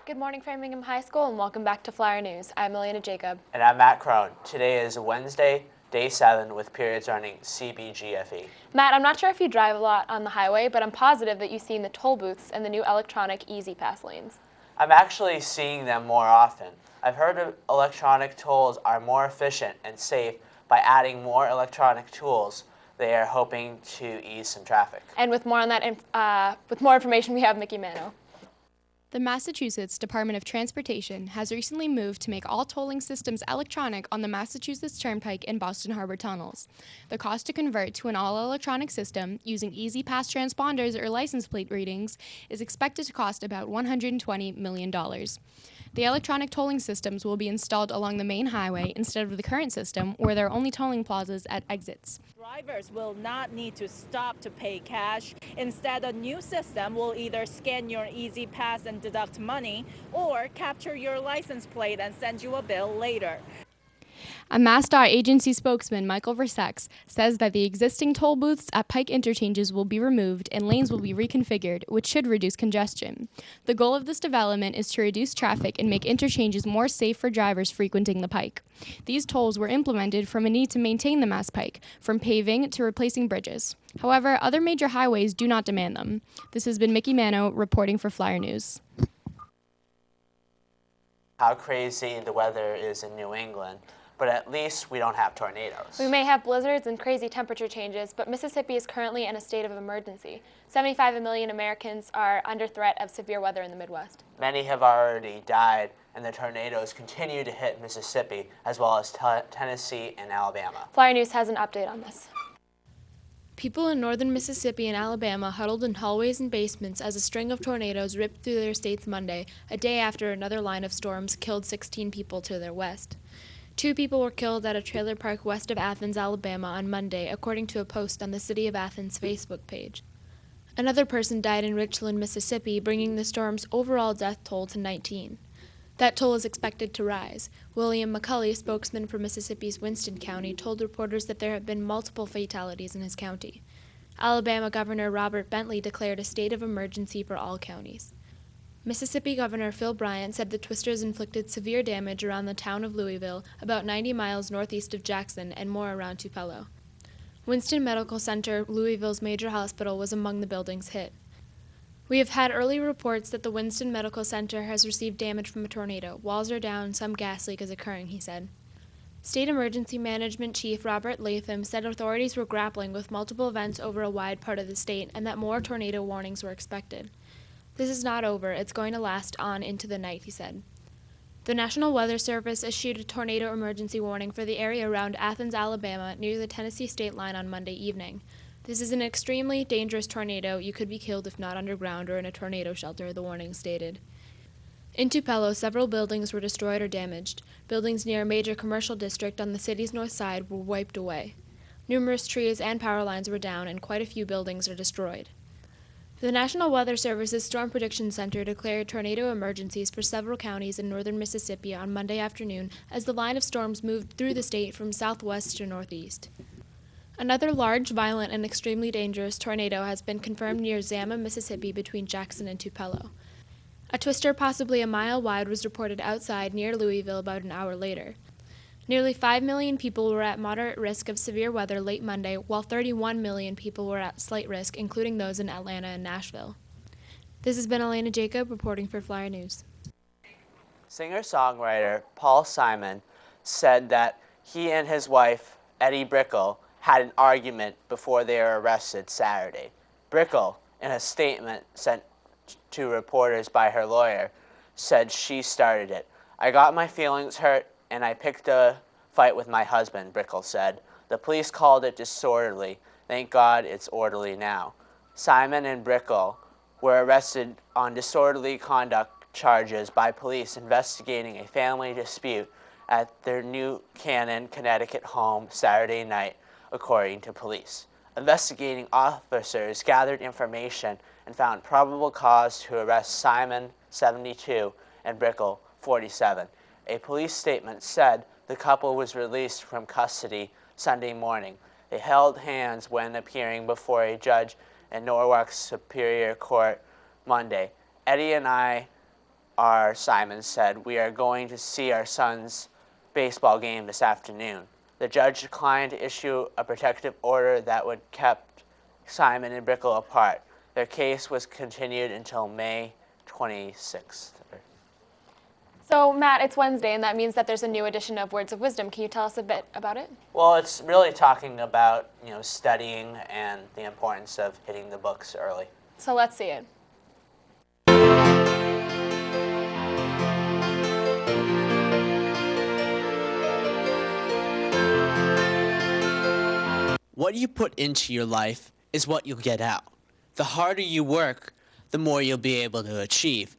Good morning, Framingham High School, and welcome back to Flyer News. I'm Elena Jacob. And I'm Matt Crone. Today is Wednesday, day 7, with periods running CBGFE. Matt, I'm not sure if you drive a lot on the highway, but I'm positive that you've seen the toll booths and the new electronic Easy Pass lanes. I'm actually seeing them more often. I've heard electronic tolls are more efficient and safe by adding more electronic tools. They are hoping to ease some traffic. And with more on that, with more information, we have Mickey Mano. The Massachusetts Department of Transportation has recently moved to make all tolling systems electronic on the Massachusetts Turnpike and Boston Harbor tunnels. The cost to convert to an all-electronic system using Easy Pass transponders or license plate readings is expected to cost about $120 million. The electronic tolling systems will be installed along the main highway instead of the current system where there are only tolling plazas at exits. Drivers will not need to stop to pay cash. Instead, a new system will either scan your Easy Pass and deduct money or capture your license plate and send you a bill later. A MassDOT agency spokesman, Michael Versex, says that the existing toll booths at Pike interchanges will be removed and lanes will be reconfigured, which should reduce congestion. The goal of this development is to reduce traffic and make interchanges more safe for drivers frequenting the Pike. These tolls were implemented from a need to maintain the Mass Pike, from paving to replacing bridges. However, other major highways do not demand them. This has been Mickey Mano reporting for Flyer News. How crazy the weather is in New England, but at least we don't have tornadoes. We may have blizzards and crazy temperature changes, but Mississippi is currently in a state of emergency. 75 million Americans are under threat of severe weather in the Midwest. Many have already died, and the tornadoes continue to hit Mississippi, as well as Tennessee and Alabama. Flyer News has an update on this. People in northern Mississippi and Alabama huddled in hallways and basements as a string of tornadoes ripped through their states Monday, a day after another line of storms killed 16 people to their west. 2 people were killed at a trailer park west of Athens, Alabama on Monday, according to a post on the City of Athens Facebook page. Another person died in Richland, Mississippi, bringing the storm's overall death toll to 19. That toll is expected to rise. William McCulley, spokesman for Mississippi's Winston County, told reporters that there have been multiple fatalities in his county. Alabama Governor Robert Bentley declared a state of emergency for all counties. Mississippi Governor Phil Bryant said the twisters inflicted severe damage around the town of Louisville, about 90 miles northeast of Jackson, and more around Tupelo. Winston Medical Center, Louisville's major hospital, was among the buildings hit. We have had early reports that the Winston Medical Center has received damage from a tornado. Walls are down, some gas leak is occurring, he said. State Emergency Management Chief Robert Latham said authorities were grappling with multiple events over a wide part of the state and that more tornado warnings were expected. This is not over. It's going to last on into the night, he said. The National Weather Service issued a tornado emergency warning for the area around Athens, Alabama, near the Tennessee state line on Monday evening. This is an extremely dangerous tornado. You could be killed if not underground or in a tornado shelter, the warning stated. In Tupelo, several buildings were destroyed or damaged. Buildings near a major commercial district on the city's north side were wiped away. Numerous trees and power lines were down, and quite a few buildings are destroyed. The National Weather Service's Storm Prediction Center declared tornado emergencies for several counties in northern Mississippi on Monday afternoon as the line of storms moved through the state from southwest to northeast. Another large, violent, and extremely dangerous tornado has been confirmed near Zama, Mississippi, between Jackson and Tupelo. A twister possibly a mile wide was reported outside near Louisville about an hour later. Nearly 5 million people were at moderate risk of severe weather late Monday, while 31 million people were at slight risk, including those in Atlanta and Nashville. This has been Elena Jacob reporting for Flyer News. Singer-songwriter Paul Simon said that he and his wife, Eddie Brickell, had an argument before they were arrested Saturday. Brickell, in a statement sent to reporters by her lawyer, said she started it. "I got my feelings hurt, and I picked a fight with my husband," Brickell said. "The police called it disorderly. Thank God it's orderly now." Simon and Brickell were arrested on disorderly conduct charges by police investigating a family dispute at their New Canaan, Connecticut home Saturday night, according to police. Investigating officers gathered information and found probable cause to arrest Simon, 72, and Brickell, 47. A police statement said the couple was released from custody Sunday morning. They held hands when appearing before a judge in Norwalk Superior Court Monday. Eddie and I our Simon said, "We are going to see our son's baseball game this afternoon." The judge declined to issue a protective order that would kept Simon and Brickell apart. Their case was continued until May 26th. So, Matt, it's Wednesday, and that means that there's a new edition of Words of Wisdom. Can you tell us a bit about it? Well, it's really talking about, studying and the importance of hitting the books early. So let's see it. What you put into your life is what you'll get out. The harder you work, the more you'll be able to achieve.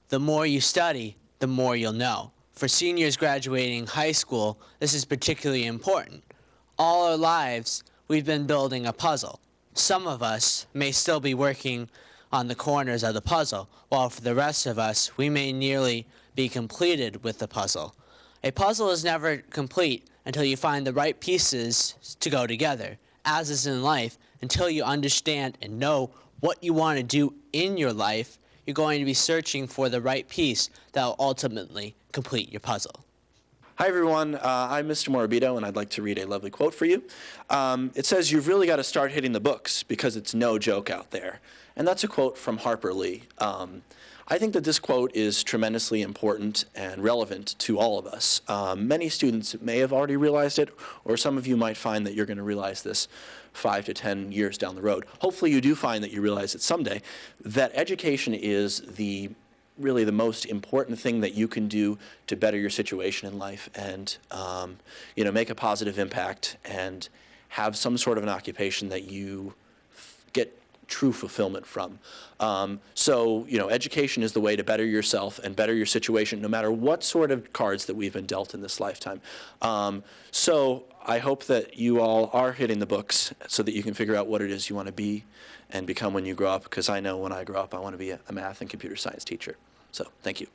The more you study, the more you'll know. For seniors graduating high school, this is particularly important. All our lives, we've been building a puzzle. Some of us may still be working on the corners of the puzzle, while for the rest of us, we may nearly be completed with the puzzle. A puzzle is never complete until you find the right pieces to go together. As is in life, until you understand and know what you want to do in your life, you're going to be searching for the right piece that will ultimately complete your puzzle. Hi, everyone. I'm Mr. Morabito, and I'd like to read a lovely quote for you. It says, "You've really got to start hitting the books because it's no joke out there." And that's a quote from Harper Lee. I think that this quote is tremendously important and relevant to all of us. Many students may have already realized it, or some of you might find that you're going to realize this 5 to 10 years down the road. Hopefully you do find that you realize it someday, that education is really the most important thing that you can do to better your situation in life and make a positive impact and have some sort of an occupation that you get true fulfillment from. Education is the way to better yourself and better your situation, no matter what sort of cards that we've been dealt in this lifetime. So I hope that you all are hitting the books so that you can figure out what it is you want to be and become when you grow up, because I know when I grow up I want to be a math and computer science teacher. So thank you.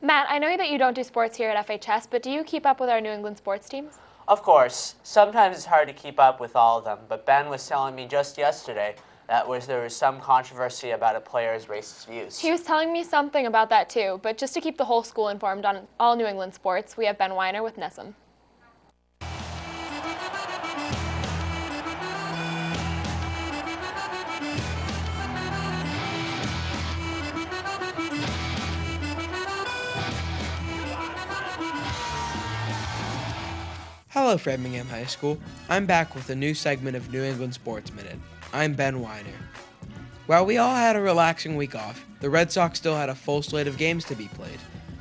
Matt, I know that you don't do sports here at FHS, but do you keep up with our New England sports teams? Of course, sometimes it's hard to keep up with all of them, but Ben was telling me just yesterday that there was some controversy about a player's racist views. He was telling me something about that too, but just to keep the whole school informed on all New England sports, we have Ben Weiner with NESM. Hello, Framingham High School. I'm back with a new segment of New England Sports Minute. I'm Ben Weiner. While we all had a relaxing week off, the Red Sox still had a full slate of games to be played.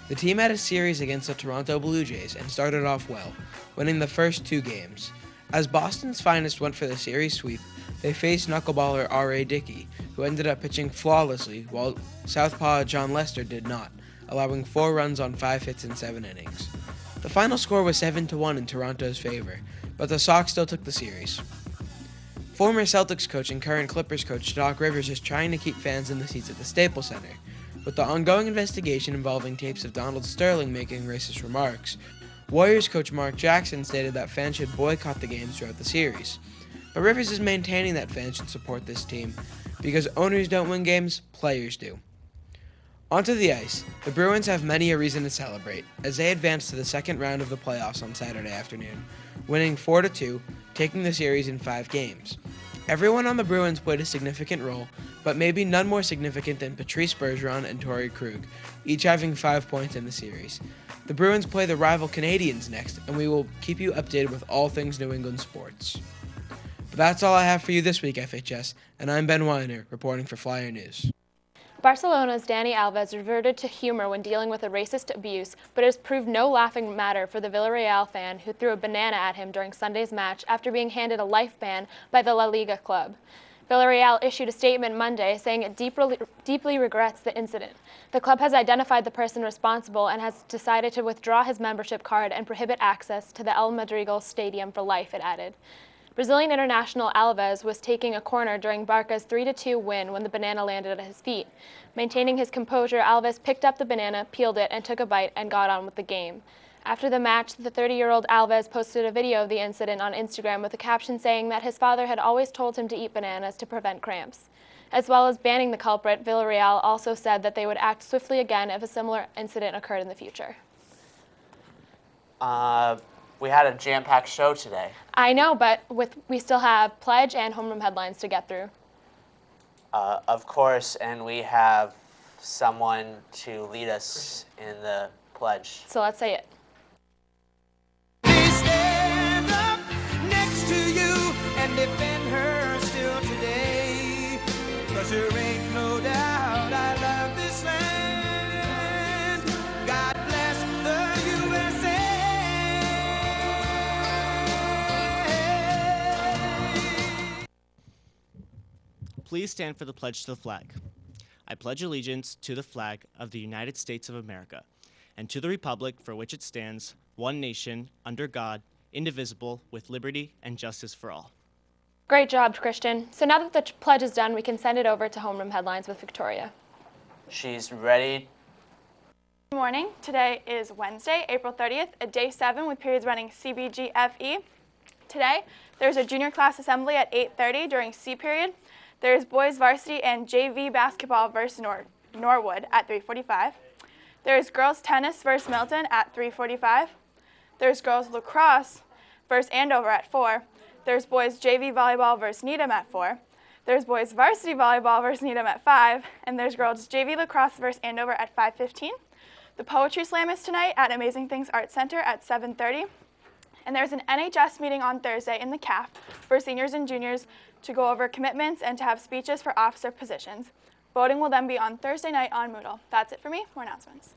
The team had a series against the Toronto Blue Jays and started off well, winning the first 2 games. As Boston's finest went for the series sweep, they faced knuckleballer R.A. Dickey, who ended up pitching flawlessly, while southpaw John Lester did not, allowing 4 runs on 5 hits in 7 innings. The final score was 7-1 in Toronto's favor, but the Sox still took the series. Former Celtics coach and current Clippers coach Doc Rivers is trying to keep fans in the seats at the Staples Center. With the ongoing investigation involving tapes of Donald Sterling making racist remarks, Warriors coach Mark Jackson stated that fans should boycott the games throughout the series. But Rivers is maintaining that fans should support this team because owners don't win games, players do. Onto the ice, the Bruins have many a reason to celebrate as they advance to the second round of the playoffs on Saturday afternoon, winning 4-2, taking the series in 5 games. Everyone on the Bruins played a significant role, but maybe none more significant than Patrice Bergeron and Torrey Krug, each having 5 points in the series. The Bruins play the rival Canadiens next, and we will keep you updated with all things New England sports. But that's all I have for you this week, FHS, and I'm Ben Weiner, reporting for Flyer News. Barcelona's Dani Alves reverted to humor when dealing with a racist abuse, but it has proved no laughing matter for the Villarreal fan who threw a banana at him during Sunday's match after being handed a life ban by the La Liga club. Villarreal issued a statement Monday saying it deeply regrets the incident. The club has identified the person responsible and has decided to withdraw his membership card and prohibit access to the El Madrigal Stadium for life, it added. Brazilian international Alves was taking a corner during Barca's 3-2 win when the banana landed at his feet. Maintaining his composure, Alves picked up the banana, peeled it, and took a bite and got on with the game. After the match, the 30-year-old Alves posted a video of the incident on Instagram with a caption saying that his father had always told him to eat bananas to prevent cramps. As well as banning the culprit, Villarreal also said that they would act swiftly again if a similar incident occurred in the future. We had a jam-packed show today. I know, but we still have pledge and homeroom headlines to get through. Of course, and we have someone to lead us in the pledge. So let's say it. Please stand up next to you and defend her still today. 'Cause there ain't no doubt I love this land. God bless the USA. Please stand for the pledge to the flag. I pledge allegiance to the flag of the United States of America and to the republic for which it stands, one nation, under God, indivisible, with liberty and justice for all. Great job, Christian. So now that the pledge is done, we can send it over to homeroom headlines with Victoria. She's ready. Good morning. Today is Wednesday, April 30th, a day 7 with periods running CBGFE. Today, there's a junior class assembly at 8:30 during C period. There's boys varsity and JV basketball versus Norwood at 3:45. There's girls tennis versus Milton at 3:45. There's girls lacrosse versus Andover at 4. There's boys JV volleyball versus Needham at 4. There's boys varsity volleyball versus Needham at 5. And there's girls JV lacrosse versus Andover at 5:15. The poetry slam is tonight at Amazing Things Art Center at 7:30. And there's an NHS meeting on Thursday in the CAF for seniors and juniors to go over commitments and to have speeches for officer positions. Voting will then be on Thursday night on Moodle. That's it for me. More announcements.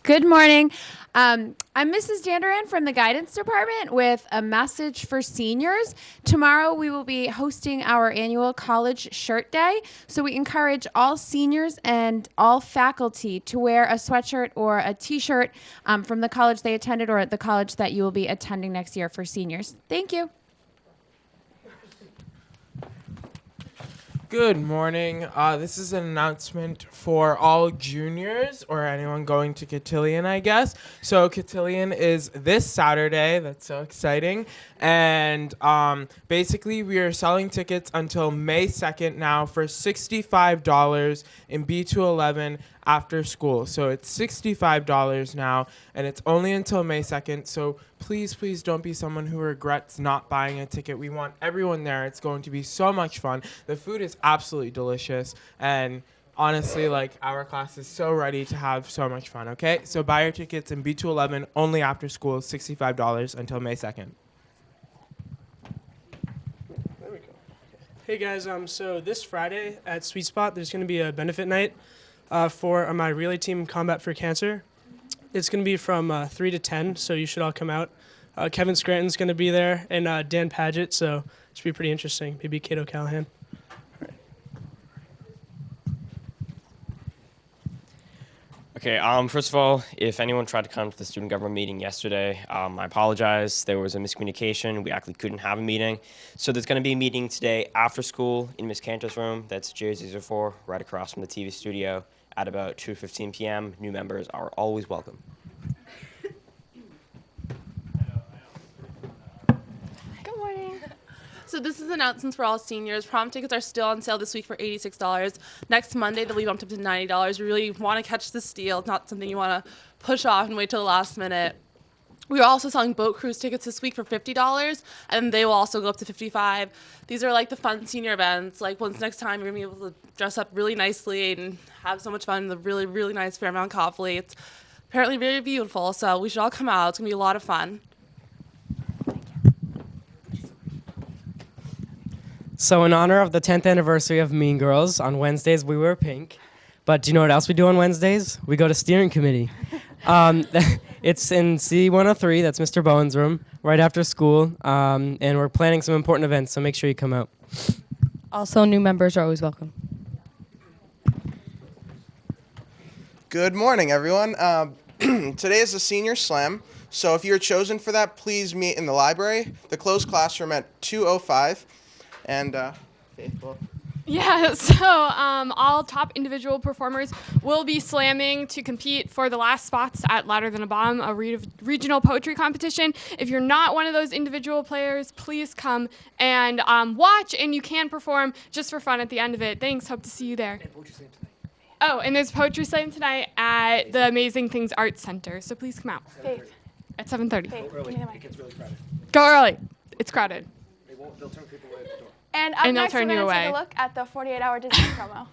Good morning. I'm Mrs. Danderan from the Guidance Department with a message for seniors. Tomorrow we will be hosting our annual College Shirt Day, so we encourage all seniors and all faculty to wear a sweatshirt or a t-shirt from the college they attended or the college that you will be attending next year for seniors. Thank you. Good morning. This is an announcement for all juniors or anyone going to Cotillion, I guess. So Cotillion is this Saturday. That's so exciting. And basically, we are selling tickets until May 2nd now for $65 in B211 after school. So it's $65 now, and it's only until May 2nd. So please don't be someone who regrets not buying a ticket. We want everyone there. It's going to be so much fun. The food is absolutely delicious, and honestly, like, our class is so ready to have so much fun, okay? So buy your tickets in B211 only after school, $65 until May 2nd. There we go. Hey guys, so this Friday at Sweet Spot, there's going to be a benefit night for my relay team, Combat for Cancer. It's going to be from 3 to 10, so you should all come out. Kevin Scranton's going to be there, and Dan Paget, so it should be pretty interesting. Maybe Kate O'Callahan. Okay, first of all, if anyone tried to come to the student government meeting yesterday, I apologize. There was a miscommunication. We actually couldn't have a meeting. So there's going to be a meeting today after school in Ms. Cantor's room. That's J04, right across from the TV studio at about 2:15 p.m. New members are always welcome. Good morning. So this is announcements for all seniors. Prom tickets are still on sale this week for $86. Next Monday, they'll be bumped up to $90. We really want to catch this deal. It's not something you want to push off and wait till the last minute. We are also selling boat cruise tickets this week for $50, and they will also go up to $55. These are like the fun senior events. Like, once next time, you're going to be able to dress up really nicely and have so much fun in the really, really nice Fairmount Copley. It's apparently very beautiful, so we should all come out. It's going to be a lot of fun. So in honor of the 10th anniversary of Mean Girls, on Wednesdays we wear pink. But do you know what else we do on Wednesdays? We go to steering committee. It's in C103, that's Mr. Bowen's room, right after school. And we're planning some important events, so make sure you come out. Also, new members are always welcome. Good morning, everyone. Today is the Senior Slam, so if you're chosen for that, please meet in the library, the closed classroom at 2:05. And Faithful, Yeah, so all top individual performers will be slamming to compete for the last spots at Louder Than a Bomb, a regional poetry competition. If you're not one of those individual players, please come and watch, and you can perform just for fun at the end of it. Thanks, hope to see you there. Oh, and there's poetry slam tonight at the Amazing Things Arts Center, so please come out. Faith. At 7:30. Faith, give me the mic. It gets really crowded. Go early. It's crowded. They'll turn people away at the door. And up And they'll next, we're turn you going to take away. a look at the 48-hour Disney promo.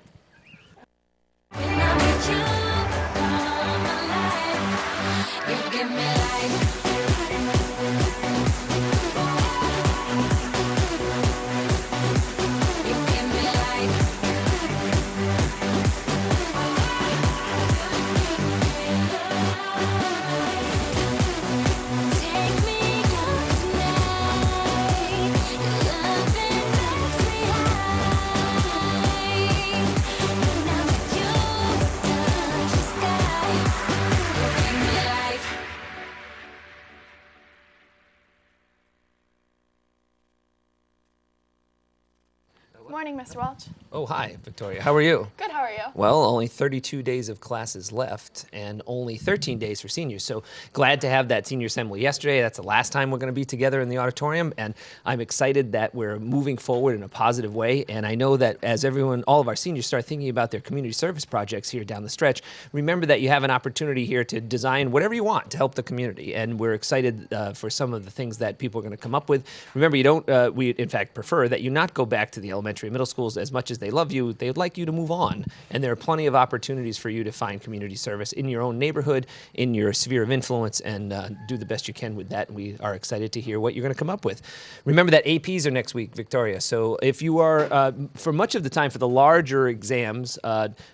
Morning, Mr. Welch. Oh, hi, Victoria. How are you? Good, how are you? Well, only 32 days of classes left and only 13 days for seniors. So glad to have that senior assembly yesterday. That's the last time we're going to be together in the auditorium. And I'm excited that we're moving forward in a positive way. And I know that as all of our seniors start thinking about their community service projects here down the stretch, remember that you have an opportunity here to design whatever you want to help the community. And we're excited for some of the things that people are going to come up with. Remember, we in fact prefer that you not go back to the elementary and middle schools. As much as they love you, they'd like you to move on. And there are plenty of opportunities for you to find community service in your own neighborhood, in your sphere of influence, and do the best you can with that. And we are excited to hear what you're going to come up with. Remember that APs are next week, Victoria. So if you are, for much of the time for the larger exams,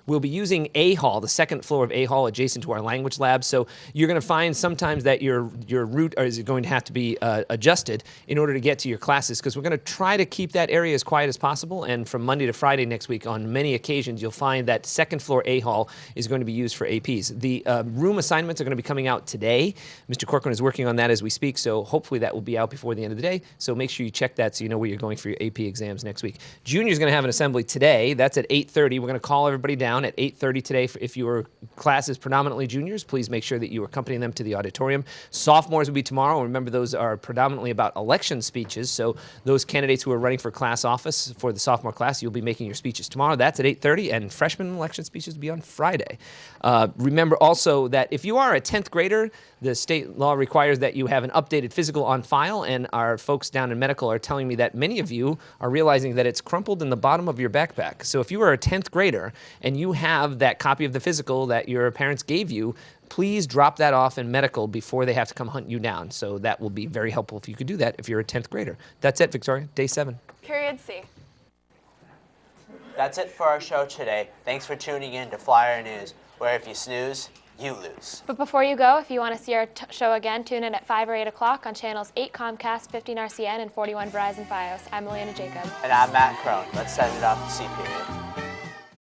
we'll be using A Hall, the second floor of A Hall adjacent to our language lab. So you're going to find sometimes that your route is going to have to be adjusted in order to get to your classes, because we're going to try to keep that area as quiet as possible. And from Monday to Friday next week, on many occasions, you'll find that second floor A Hall is going to be used for APs. The room assignments are going to be coming out today. Mr. Corcoran is working on that as we speak, so hopefully that will be out before the end of the day. So make sure you check that so you know where you're going for your AP exams next week. Junior's going to have an assembly today. That's at 8:30. We're going to call everybody down at 8:30 today. If your class is predominantly juniors, please make sure that you accompany them to the auditorium. Sophomores will be tomorrow. Remember, those are predominantly about election speeches, so those candidates who are running for class office for the sophomore class, you'll be making your speeches tomorrow. That's at 8:30, and freshman election speeches will be on Friday. Remember also that if you are a 10th grader, the state law requires that you have an updated physical on file, and our folks down in medical are telling me that many of you are realizing that it's crumpled in the bottom of your backpack. So if you are a 10th grader and you have that copy of the physical that your parents gave you, please drop that off in medical before they have to come hunt you down. So that will be very helpful if you could do that if you're a 10th grader. That's it, Victoria. Day 7. Period C. That's it for our show today. Thanks for tuning in to Flyer News, where if you snooze, you lose. But before you go, if you want to see our show again, tune in at 5 or 8 o'clock on channels 8 Comcast, 15 RCN, and 41 Verizon Fios. I'm Melina Jacob. And I'm Matt Crone. Let's set it up. C period.